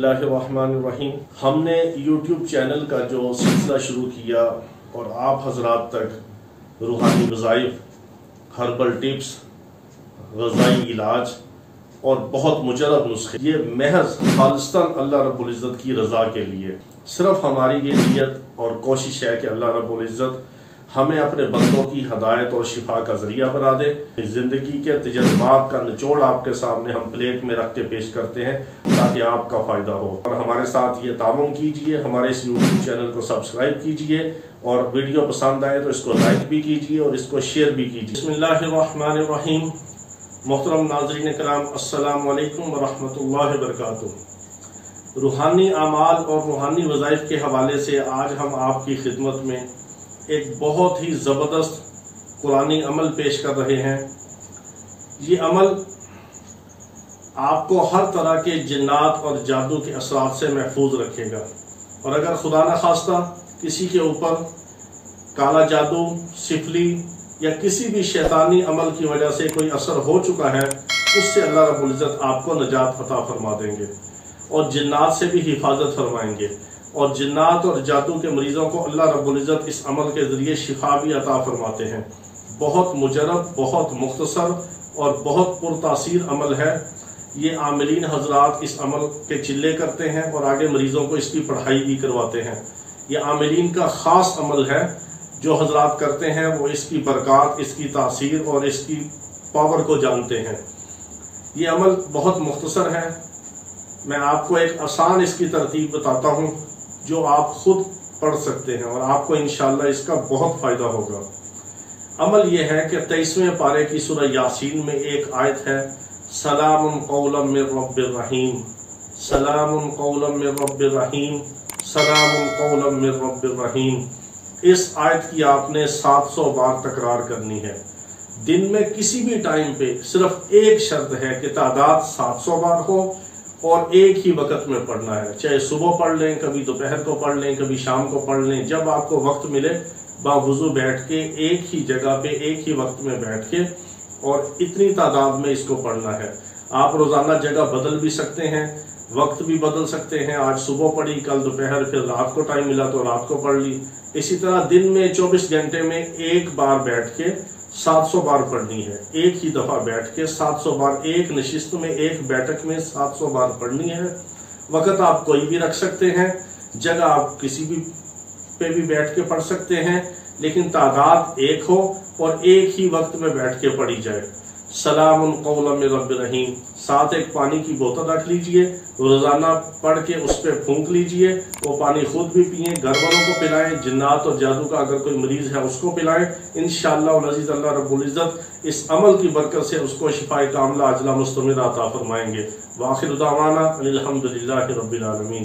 बिस्मिल्लाहिर्रहमानिर्रहीम। हमने YouTube channel का जो सिलसिला शुरू किया और आप हजरात तक रूहानी वज़ाइफ, हर्बल टिप्स, ग़ज़ाई इलाज और बहुत मुजरब नुस्खे, ये महज खालिस्तान अल्लाह रब्बुल इज़्ज़त की रज़ा के लिए, सिर्फ हमारी ये नियत और कोशिश है कि अल्लाह रब्बुल इज़्ज़त हमें अपने बंदों की हदायत और शिफा का जरिया बना दे। ज़िंदगी के तजर्बात का निचोड़ आपके सामने हम प्लेट में रख के पेश करते हैं ताकि आपका फ़ायदा हो। और हमारे साथ ये तामुन कीजिए, हमारे इस यूट्यूब चैनल को सब्सक्राइब कीजिए और वीडियो पसंद आए तो इसको लाइक भी कीजिए और इसको शेयर भी कीजिए। बिस्मिल्लाहिर्रहमानिर्रहीम। मोहतरम नाज़रीन कराम, अस्सलामु अलैकुम वरहमतुल्लाहि वबरकातुहू। रूहानी अमाल और रूहानी वज़ाइफ के हवाले से आज हम आपकी खिदमत में एक बहुत ही ज़बरदस्त कुरानी अमल पेश कर रहे हैं। ये अमल आपको हर तरह के जिन्नात और जादू के असरात से महफूज रखेगा। और अगर खुदा न खास्ता किसी के ऊपर काला जादू, सिफली या किसी भी शैतानी अमल की वजह से कोई असर हो चुका है, उससे अल्लाह रब्बुल इज़्ज़त आपको नजात अता फरमा देंगे और जिन्नात से भी हिफाजत फरमाएंगे। और जिन्नात और जादू के मरीज़ों को अल्लाह रब्बुल इज़्ज़त इस अमल के ज़रिए शिफा भी अता फरमाते हैं। बहुत मुजरब, बहुत मुख्तसर और बहुत पुरतासीर अमल है। ये आमिलीन हजरात इस अमल के चिल्ले करते हैं और आगे मरीज़ों को इसकी पढ़ाई भी करवाते हैं। ये आमिलीन का ख़ास अमल है। जो हजरात करते हैं वो इसकी बरक़ात, इसकी तासीर और इसकी पावर को जानते हैं। ये अमल बहुत मुख्तसर है। मैं आपको एक आसान इसकी तरतीब बताता हूँ जो आप खुद पढ़ सकते हैं और आपको इंशाअल्लाह इसका बहुत फ़ायदा होगा। अमल यह है कि 23वें पारे की सूरह यासीन में एक आयत है, सलामुन कौलन मिर रब्बिर रहीम, सलामुन कौलन मिर रब्बिर रहीम, सलामुन कौलन मिर रब्बिर रहीम। इस आयत की आपने 700 बार तकरार करनी है। दिन में किसी भी टाइम पे सिर्फ एक शर्त है कि तादाद 700 बार हो और एक ही वक्त में पढ़ना है। चाहे सुबह पढ़ लें, कभी दोपहर को पढ़ लें, कभी शाम को पढ़ लें, जब आपको वक्त मिले बावुज़ू बैठ के एक ही जगह पे एक ही वक्त में बैठ के और इतनी तादाद में इसको पढ़ना है। आप रोज़ाना जगह बदल भी सकते हैं, वक्त भी बदल सकते हैं। आज सुबह पढ़ी, कल दोपहर, फिर रात को टाइम मिला तो रात को पढ़ ली। इसी तरह दिन में 24 घंटे में एक बार बैठ के 700 बार पढ़नी है। एक ही दफ़ा बैठ के 700 बार, एक नशिस्त में, एक बैठक में 700 बार पढ़नी है। वक़्त आप कोई भी रख सकते हैं, जगह आप किसी भी पे भी बैठ के पढ़ सकते हैं, लेकिन तादाद एक हो और एक ही वक्त में बैठ के पढ़ी जाए। सलामुन कौलन मिर रब्बिर रहीम। साथ एक पानी की बोतल रख लीजिए, रोज़ाना पढ़ के उस पर फूंक लीजिए। वो पानी खुद भी पिए, घर वालों को पिलाएं, जिन्नात और जादू का अगर कोई मरीज़ है उसको पिलाएं। इंशाअल्लाह अज़ीज़ अल्लाह रब्बुल इज़्ज़त इस अमल की बरकत से उसको शिफाए कामिला अजला मुस्तमिर अता फरमाएंगे। वाखिर दावाना अनिल हम्दुलिल्लाहि रब्बिल आलमीन।